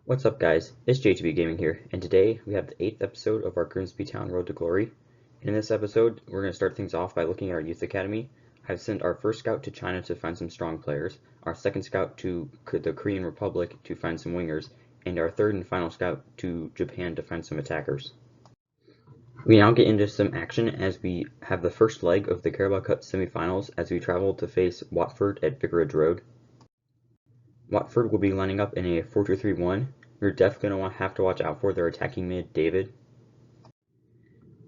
What's up guys, it's JTB Gaming here, and today we have the 8th episode of our Grimsby Town Road to Glory. In this episode, we're going to start things off by looking at our youth academy. I've sent our first scout to China to find some strong players, our second scout to the Korean Republic to find some wingers, and our third and final scout to Japan to find some attackers. We now get into some action as we have the first leg of the Carabao Cup semifinals as we travel to face Watford at Vicarage Road. Watford will be lining up in a 4-2-3-1. You're definitely going to have to watch out for their attacking mid, David.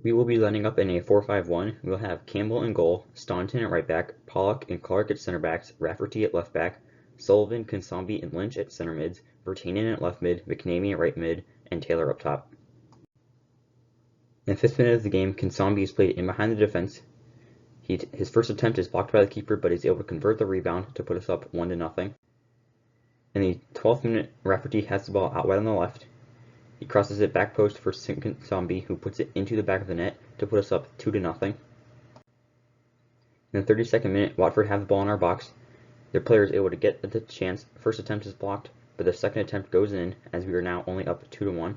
We will be lining up in a 4-5-1. We'll have Campbell in goal, Staunton at right back, Pollock and Clark at center backs, Rafferty at left back, Sullivan, Konsambi, and Lynch at center mids, Vertanen at left mid, McNamee at right mid, and Taylor up top. In the 5th minute of the game, Konsambi is played in behind the defense. His first attempt is blocked by the keeper, but he's able to convert the rebound to put us up 1-0. In the 12th minute, Rafferty has the ball out wide on the left. He crosses it back post for Konsambi, who puts it into the back of the net to put us up 2-0. In the 32nd minute, Watford have the ball in our box. Their player is able to get the chance. First attempt is blocked, but the second attempt goes in as we are now only up 2-1.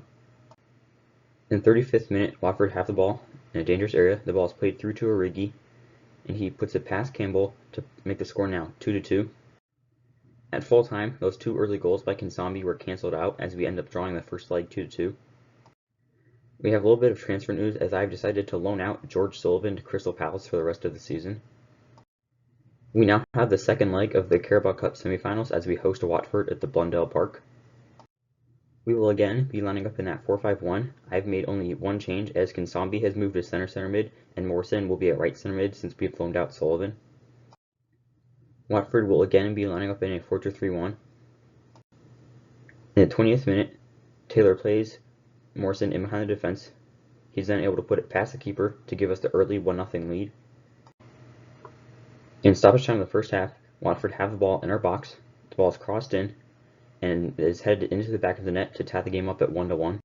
In the 35th minute, Watford have the ball in a dangerous area. The ball is played through to Origi, and he puts it past Campbell to make the score now 2-2. At full time, those two early goals by Konsambi were cancelled out as we end up drawing the first leg 2-2. We have a little bit of transfer news as I've decided to loan out George Sullivan to Crystal Palace for the rest of the season. We now have the second leg of the Carabao Cup semifinals as we host Watford at the Blundell Park. We will again be lining up in that 4-5-1. I've made only one change as Konsambi has moved to center mid and Morrison will be at right center mid since we've loaned out Sullivan. Watford will again be lining up in a 4-2-3-1. In the 20th minute, Taylor plays Morrison in behind the defense. He's then able to put it past the keeper to give us the early 1-0 lead. In stoppage time of the first half, Watford have the ball in our box. The ball is crossed in and is headed into the back of the net to tie the game up at 1-1.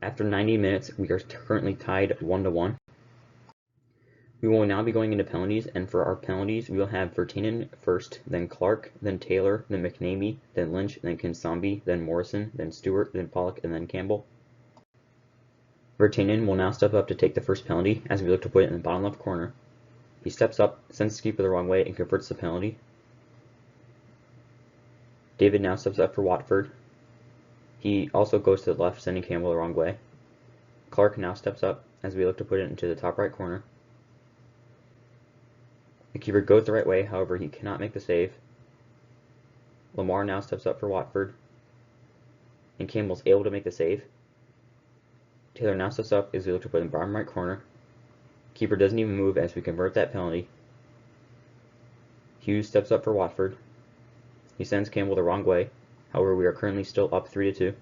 After 90 minutes, we are currently tied 1-1. We will now be going into penalties, and for our penalties, we will have Vertanen first, then Clark, then Taylor, then McNamee, then Lynch, then Konsambi, then Morrison, then Stewart, then Pollock, and then Campbell. Vertanen will now step up to take the first penalty as we look to put it in the bottom left corner. He steps up, sends the keeper the wrong way, and converts the penalty. David now steps up for Watford. He also goes to the left, sending Campbell the wrong way. Clark now steps up as we look to put it into the top right corner. The keeper goes the right way, however he cannot make the save. Lamar now steps up for Watford, and Campbell's able to make the save. Taylor now steps up as we look to put it in the bottom right corner. Keeper doesn't even move as we convert that penalty. Hughes steps up for Watford. He sends Campbell the wrong way, however we are currently still up 3-2.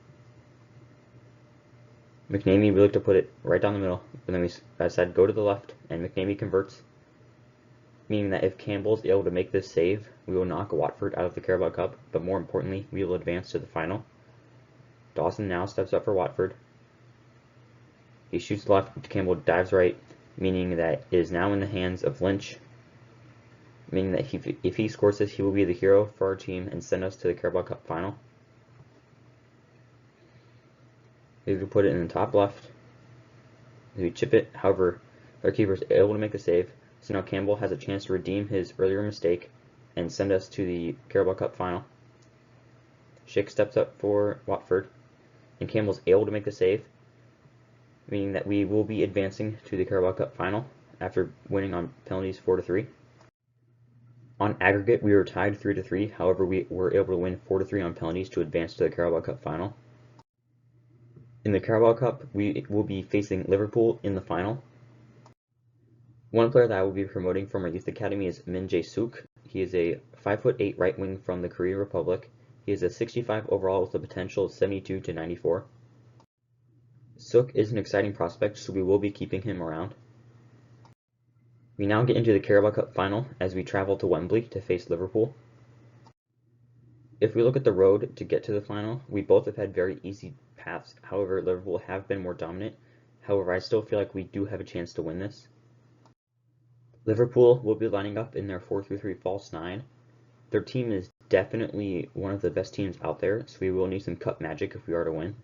McNamee, we look to put it right down the middle, but then we decide go to the left, and McNamee converts, meaning that if Campbell is able to make this save, we will knock Watford out of the Carabao Cup, but more importantly, we will advance to the final. Dawson now steps up for Watford. He shoots left, Campbell dives right, meaning that it is now in the hands of Lynch, meaning that if he scores this, he will be the hero for our team and send us to the Carabao Cup final. We can put it in the top left. We chip it, however, our keeper is able to make the save. So now Campbell has a chance to redeem his earlier mistake and send us to the Carabao Cup final. Schick steps up for Watford, and Campbell's able to make the save, meaning that we will be advancing to the Carabao Cup final after winning on penalties 4-3. On aggregate, we were tied 3-3, however we were able to win 4-3 on penalties to advance to the Carabao Cup final. In the Carabao Cup, we will be facing Liverpool in the final. One player that I will be promoting from our youth academy is Min Jae-suk. He is a 5'8" right wing from the Korean Republic. He is a 65 overall with a potential of 72 to 94. Suk is an exciting prospect, so we will be keeping him around. We now get into the Carabao Cup final as we travel to Wembley to face Liverpool. If we look at the road to get to the final, we both have had very easy paths. However, Liverpool have been more dominant. However, I still feel like we do have a chance to win this. Liverpool will be lining up in their 4-3-3 false 9. Their team is definitely one of the best teams out there, so we will need some cup magic if we are to win.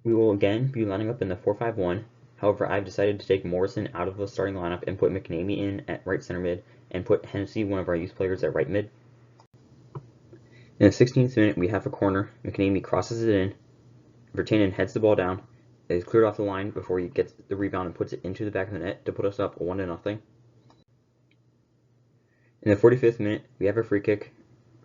We will again be lining up in the 4-5-1. However, I've decided to take Morrison out of the starting lineup and put McNamee in at right center mid and put Hennessy, one of our youth players, at right mid. In the 16th minute, we have a corner. McNamee crosses it in. Vertanen heads the ball down. It is cleared off the line before he gets the rebound and puts it into the back of the net to put us up 1-0. In the 45th minute, we have a free kick.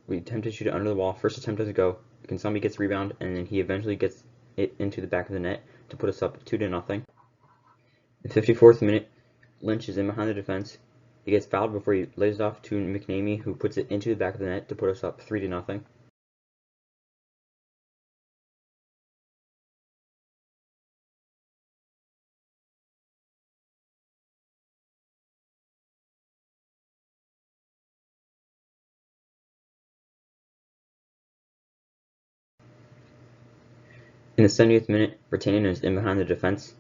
We attempt to shoot it under the wall. First attempt doesn't go. Kinsami gets the rebound, and then he eventually gets it into the back of the net to put us up 2-0. In the 54th minute, Lynch is in behind the defense. He gets fouled before he lays it off to McNamee, who puts it into the back of the net to put us up 3-0. In the 70th minute, Vertanen is in behind the defense.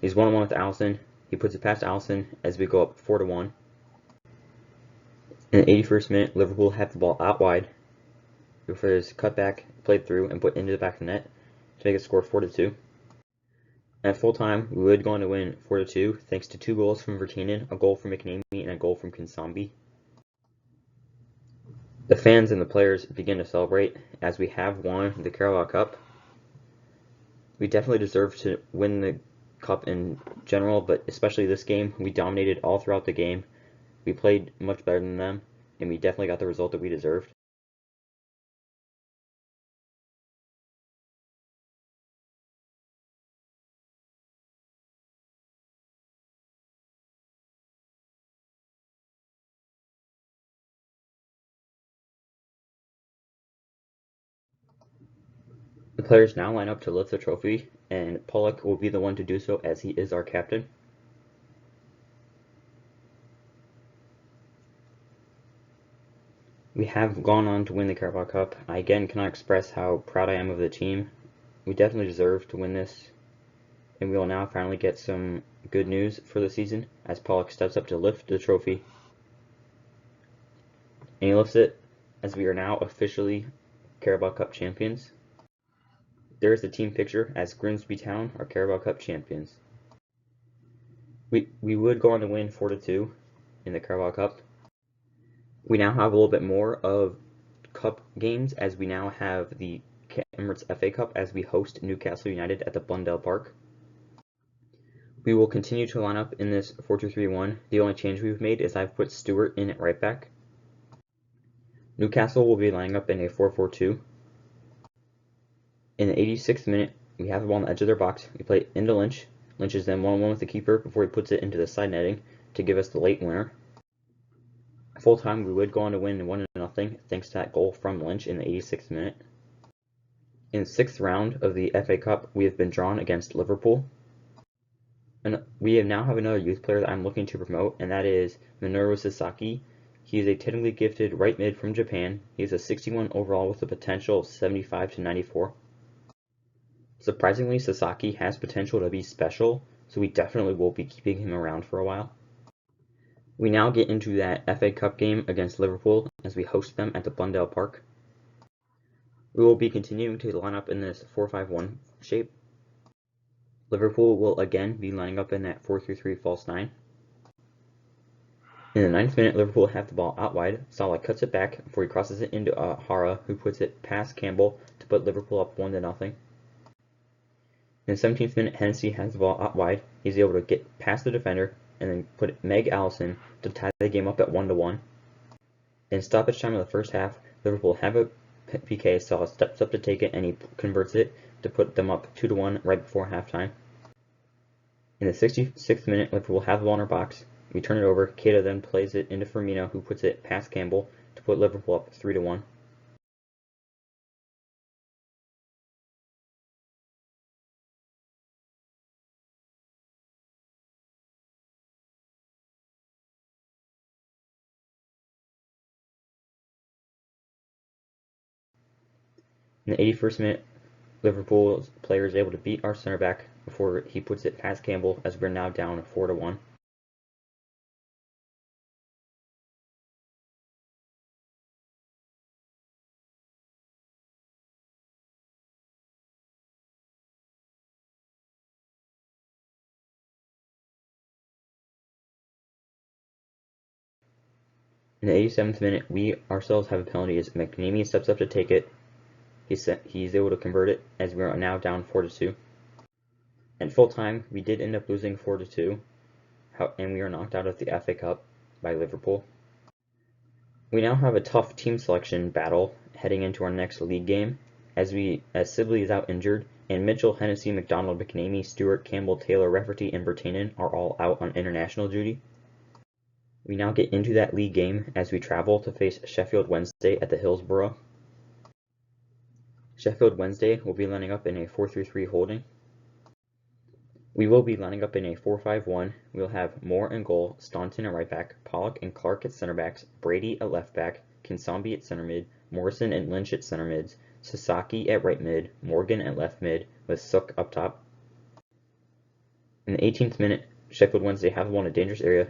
He's 1-on-1 with Allison. He puts it past Allison as we go up 4-1. In the 81st minute, Liverpool have the ball out wide. Before it is cut back, played through, and put into the back of the net to make it score 4-2. At full time, we would go on to win 4-2 thanks to 2 goals from Vertanen, a goal from McNamee, and a goal from Kinsami. The fans and the players begin to celebrate as we have won the Carabao Cup. We definitely deserve to win the cup in general, but especially this game. We dominated all throughout the game. We played much better than them, and we definitely got the result that we deserved. The players now line up to lift the trophy, and Pollock will be the one to do so as he is our captain. We have gone on to win the Carabao Cup. I again cannot express how proud I am of the team. We definitely deserve to win this, and we will now finally get some good news for the season as Pollock steps up to lift the trophy. And he lifts it as we are now officially Carabao Cup champions. There is the team picture as Grimsby Town are Carabao Cup champions. We would go on to win 4-2 in the Carabao Cup. We now have a little bit more of cup games as we now have the Emirates FA Cup as we host Newcastle United at the Blundell Park. We will continue to line up in this 4-2-3-1. The only change we've made is I've put Stewart in at right back. Newcastle will be lining up in a 4-4-2. In the 86th minute, we have the ball on the edge of their box. We play it into Lynch. Lynch is then 1-on-1 with the keeper before he puts it into the side netting to give us the late winner. Full time, we would go on to win 1-0 thanks to that goal from Lynch in the 86th minute. In the 6th round of the FA Cup, we have been drawn against Liverpool. And we now have another youth player that I'm looking to promote, and that is Minoru Sasaki. He is a technically gifted right mid from Japan. He is a 61 overall with a potential of 75 to 94. Surprisingly, Sasaki has potential to be special, so we definitely will be keeping him around for a while. We now get into that FA Cup game against Liverpool as we host them at the Blundell Park. We will be continuing to line up in this 4-5-1 shape. Liverpool will again be lining up in that 4-3-3 false 9. In the 9th minute, Liverpool have the ball out wide. Salah cuts it back before he crosses it into Hara, who puts it past Campbell to put Liverpool up 1-0. In the 17th minute, Hennessy has the ball out wide. He's able to get past the defender and then put Meg Allison to tie the game up at 1-1. In stoppage time of the first half, Liverpool have a PK. Salah steps up to take it and he converts it to put them up 2-1 right before halftime. In the 66th minute, Liverpool have the ball in our box. We turn it over. Keita then plays it into Firmino, who puts it past Campbell to put Liverpool up 3-1. In the 81st minute, Liverpool's player is able to beat our center back before he puts it past Campbell as we're now down 4-1. In the 87th minute, we ourselves have a penalty as McNamee steps up to take it. He's able to convert it as we are now down 4-2. At full time, we did end up losing 4-2, and we are knocked out of the FA Cup by Liverpool. We now have a tough team selection battle heading into our next league game, as Sibley is out injured, and Mitchell, Hennessy, McDonald, McNamee, Stewart, Campbell, Taylor, Rafferty, and Bertanen are all out on international duty. We now get into that league game as we travel to face Sheffield Wednesday at the Hillsborough. Sheffield Wednesday will be lining up in a 4-3-3 holding. We will be lining up in a 4-5-1. We'll have Moore in goal, Staunton at right back, Pollock and Clark at center backs, Brady at left back, Kinsambi at center mid, Morrison and Lynch at center mids, Sasaki at right mid, Morgan at left mid, with Sook up top. In the 18th minute, Sheffield Wednesday have the ball in a dangerous area.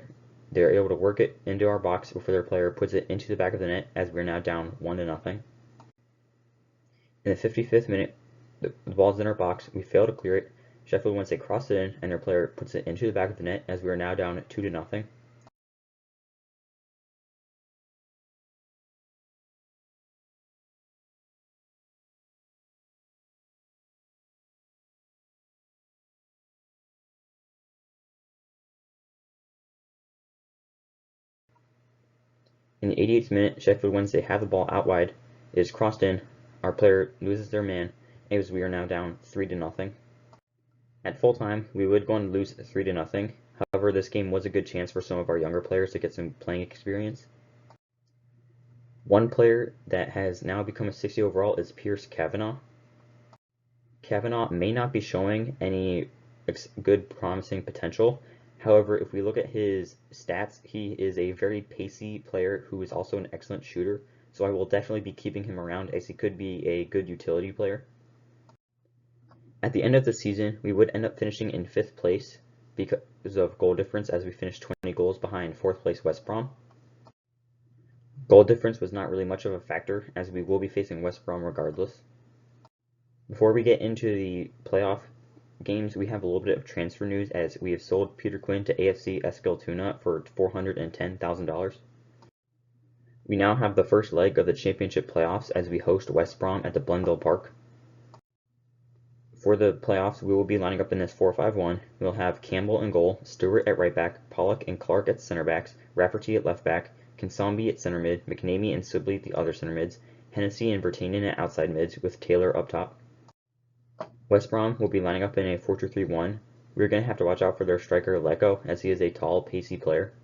They are able to work it into our box before their player puts it into the back of the net as we are now down 1-0. In the 55th minute, the ball is in our box. We fail to clear it. Sheffield Wednesday crosses it in, and their player puts it into the back of the net as we are now down 2-0. In the 88th minute, Sheffield Wednesday have the ball out wide. It is crossed in. Our player loses their man, as we are now down 3-0. At full time, we would go on to lose 3-0. However, this game was a good chance for some of our younger players to get some playing experience. One player that has now become a 60 overall is Pierce Kavanagh. Kavanagh may not be showing any good promising potential. However, if we look at his stats, he is a very pacey player who is also an excellent shooter, so I will definitely be keeping him around as he could be a good utility player. At the end of the season, we would end up finishing in 5th place because of goal difference, as we finished 20 goals behind 4th place West Brom. Goal difference was not really much of a factor, as we will be facing West Brom regardless. Before we get into the playoff games, we have a little bit of transfer news, as we have sold Peter Quinn to AFC Eskilstuna for $410,000. We now have the first leg of the championship playoffs as we host West Brom at the Blundell Park. For the playoffs, we will be lining up in this 4-5-1. We'll have Campbell in goal, Stewart at right back, Pollock and Clark at center backs, Rafferty at left back, Kinsambi at center mid, McNamee and Sibley the other center mids, Hennessy and Bertanen at outside mids, with Taylor up top. West Brom will be lining up in a 4-2-3-1. We're going to have to watch out for their striker Lecco, as he is a tall, pacey player.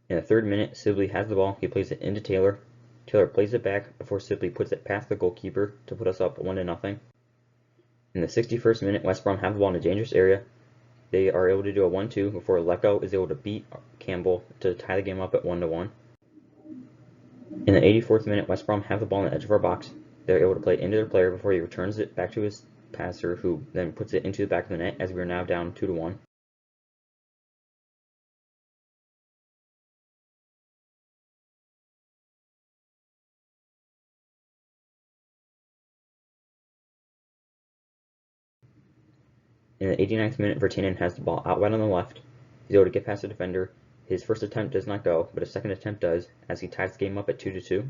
In the 3rd minute, Sibley has the ball. He plays it into Taylor. Taylor plays it back before Sibley puts it past the goalkeeper to put us up 1-0. In the 61st minute, West Brom have the ball in a dangerous area. They are able to do a 1-2 before Lecco is able to beat Campbell to tie the game up at 1-1. In the 84th minute, West Brom have the ball on the edge of our box. They're able to play it into their player before he returns it back to his passer, who then puts it into the back of the net as we are now down 2-1. In the 89th minute, Bertanen has the ball out wide on the left. He's able to get past the defender. His first attempt does not go, but his second attempt does, as he ties the game up at 2-2.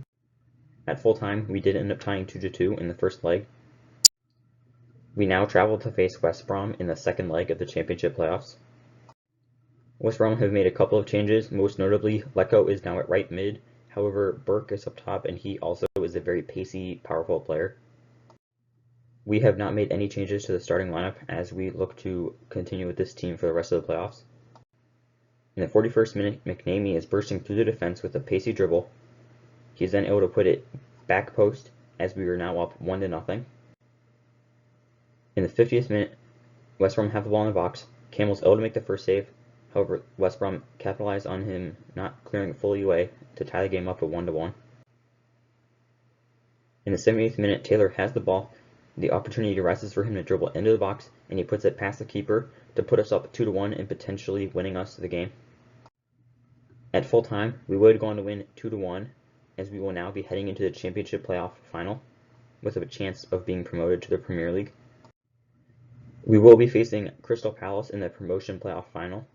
At full time, we did end up tying 2-2 in the first leg. We now travel to face West Brom in the second leg of the championship playoffs. West Brom have made a couple of changes, most notably Lecco is now at right mid. However, Burke is up top, and he also is a very pacey, powerful player. We have not made any changes to the starting lineup as we look to continue with this team for the rest of the playoffs. In the 41st minute, McNamee is bursting through the defense with a pacey dribble. He's then able to put it back post as we are now up 1-0. In the 50th minute, West Brom have the ball in the box. Campbell's able to make the first save. However, West Brom capitalized on him not clearing fully away to tie the game up at 1-1. In the 78th minute, Taylor has the ball. The opportunity arises for him to dribble into the box, and he puts it past the keeper to put us up 2-1 and potentially winning us the game. At full time, we would go on to win 2-1, as we will now be heading into the championship playoff final with a chance of being promoted to the Premier League. We will be facing Crystal Palace in the promotion playoff final.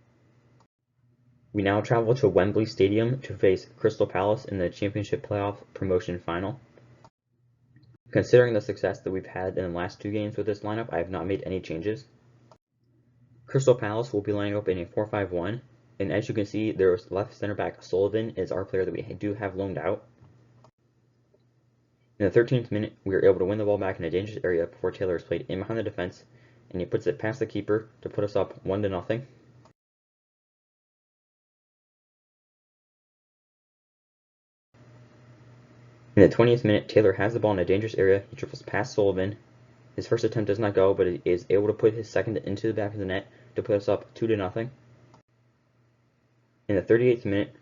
We now travel to Wembley Stadium to face Crystal Palace in the Championship Playoff Promotion Final. Considering the success that we've had in the last 2 games with this lineup, I have not made any changes. Crystal Palace will be lining up in a 4-5-1, and as you can see, their left center back Sullivan is our player that we do have loaned out. In the 13th minute, we were able to win the ball back in a dangerous area before Taylor is played in behind the defense, and he puts it past the keeper to put us up 1-0. In the 20th minute, Taylor has the ball in a dangerous area. He dribbles past Sullivan. His first attempt does not go, but he is able to put his second into the back of the net to put us up 2-0. In the 38th minute,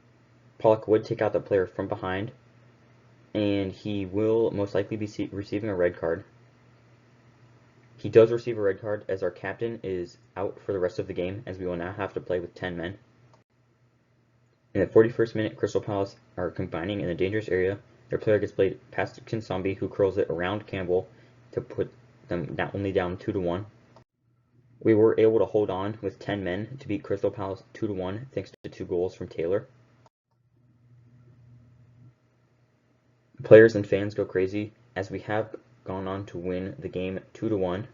Pollock would take out the player from behind, and he will most likely be receiving a red card. He does receive a red card as our captain is out for the rest of the game, as we will now have to play with 10 men. In the 41st minute, Crystal Palace are combining in a dangerous area. Their player gets played past Kinsambi, who curls it around Campbell to put them not only down 2-1. We were able to hold on with 10 men to beat Crystal Palace 2-1 thanks to 2 goals from Taylor. Players and fans go crazy as we have gone on to win the game 2-1.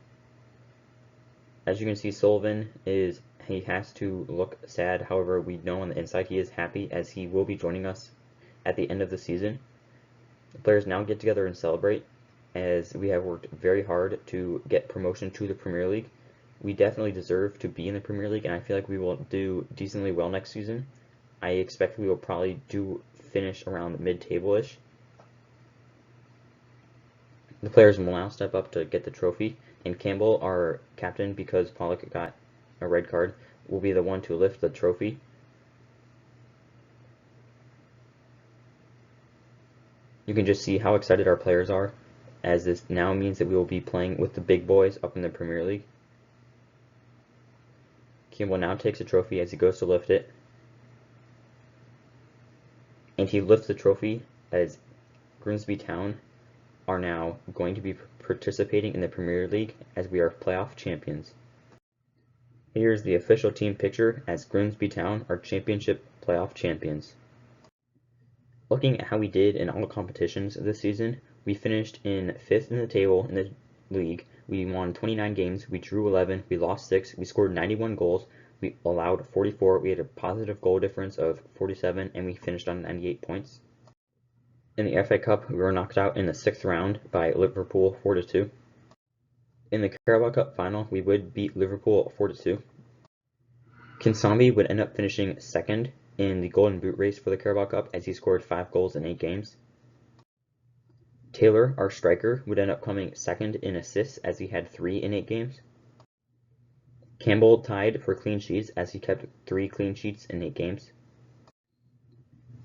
As you can see, Sullivan he has to look sad. However, we know on the inside he is happy as he will be joining us at the end of the season. The players now get together and celebrate as we have worked very hard to get promotion to the Premier League. We definitely deserve to be in the Premier League, and I feel like we will do decently well next season. I expect we will probably finish around mid-table-ish. The players will now step up to get the trophy, and Campbell, our captain, because Pollock got a red card, will be the one to lift the trophy. You can just see how excited our players are, as this now means that we will be playing with the big boys up in the Premier League. Campbell now takes a trophy as he goes to lift it, and he lifts the trophy as Grimsby Town are now going to be participating in the Premier League as we are playoff champions. Here's the official team picture as Grimsby Town are championship playoff champions. Looking at how we did in all the competitions this season, we finished in 5th in the table in the league. We won 29 games, we drew 11, we lost 6, we scored 91 goals, we allowed 44, we had a positive goal difference of 47, and we finished on 98 points. In the FA Cup, we were knocked out in the 6th round by Liverpool 4-2. In the Carabao Cup final, we would beat Liverpool 4-2. Kinsambi would end up finishing 2nd in the Golden Boot race for the Carabao Cup as he scored 5 goals in 8 games. Taylor, our striker, would end up coming 2nd in assists as he had 3 in 8 games. Campbell tied for clean sheets as he kept 3 clean sheets in 8 games.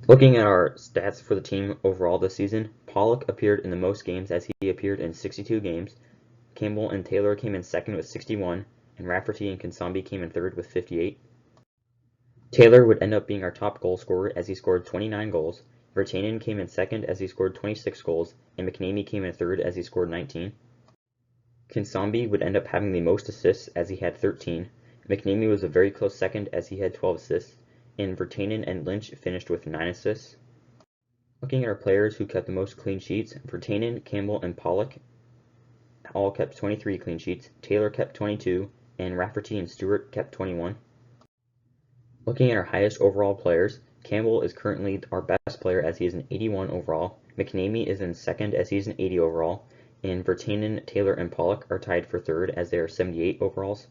Looking at our stats for the team overall this season, Pollock appeared in the most games as he appeared in 62 games. Campbell and Taylor came in 2nd with 61, and Rafferty and Kinsambi came in 3rd with 58. Taylor would end up being our top goal scorer as he scored 29 goals. Vertanen came in 2nd as he scored 26 goals, and McNamee came in 3rd as he scored 19. Kinsambi would end up having the most assists as he had 13. McNamee was a very close 2nd as he had 12 assists, and Vertanen and Lynch finished with 9 assists. Looking at our players who kept the most clean sheets, Vertanen, Campbell, and Pollock all kept 23 clean sheets, Taylor kept 22, and Rafferty and Stewart kept 21. Looking at our highest overall players, Campbell is currently our best player as he is an 81 overall, McNamee is in 2nd as he is an 80 overall, and Vertanen, Taylor, and Pollock are tied for 3rd as they are 78 overalls.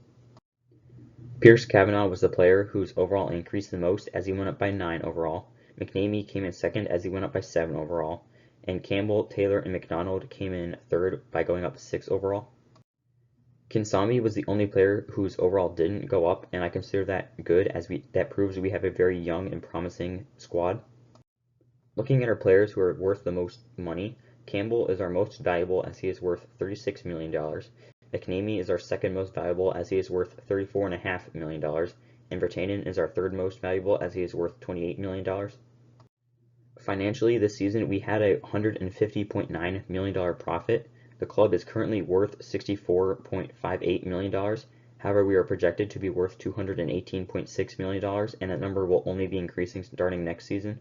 Pierce Kavanagh was the player whose overall increased the most as he went up by 9 overall. McNamee came in 2nd as he went up by 7 overall, and Campbell, Taylor, and McDonald came in 3rd by going up 6 overall. Kinsambi was the only player whose overall didn't go up, and I consider that good as that proves we have a very young and promising squad. Looking at our players who are worth the most money, Campbell is our most valuable as he is worth $36 million. McNamee is our 2nd most valuable as he is worth $34.5 million, and Vertanen is our 3rd most valuable as he is worth $28 million. Financially, this season we had a $150.9 million profit. The club is currently worth $64.58 million, However, we are projected to be worth $218.6 million, and that number will only be increasing starting next season.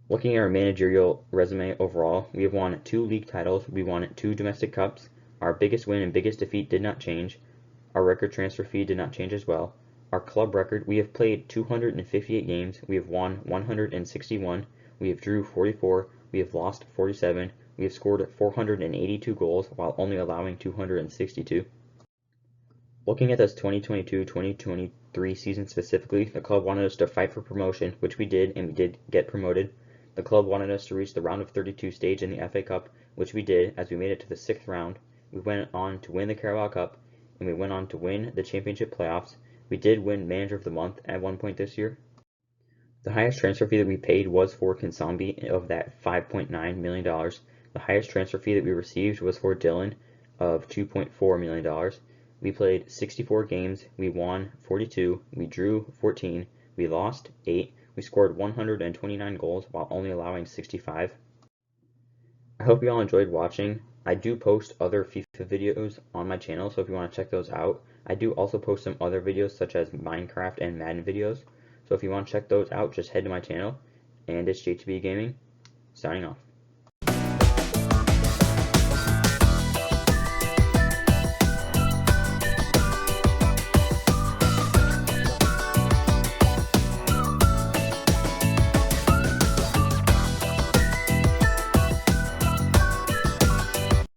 Looking at our managerial resume overall, we have won 2 league titles, we won 2 domestic cups, our biggest win and biggest defeat did not change, our record transfer fee did not change as well. Our club record, we have played 258 games, we have won 161, we have drew 44, we have lost 47, we have scored 482 goals while only allowing 262. Looking at this 2022-2023 season specifically, the club wanted us to fight for promotion, which we did, and we did get promoted. The club wanted us to reach the round of 32 stage in the FA Cup, which we did as we made it to the 6th round. We went on to win the Carabao Cup, and we went on to win the Championship playoffs. We did win Manager of the Month at one point this year. The highest transfer fee that we paid was for Kinsambi of that $5.9 million. The highest transfer fee that we received was for Dylan of $2.4 million. We played 64 games, we won 42, we drew 14, we lost 8, we scored 129 goals while only allowing 65. I hope you all enjoyed watching. I do post other FIFA videos on my channel, so if you want to check those out. I do also post some other videos such as Minecraft and Madden videos, so if you want to check those out, just head to my channel. And it's JTB Gaming, signing off.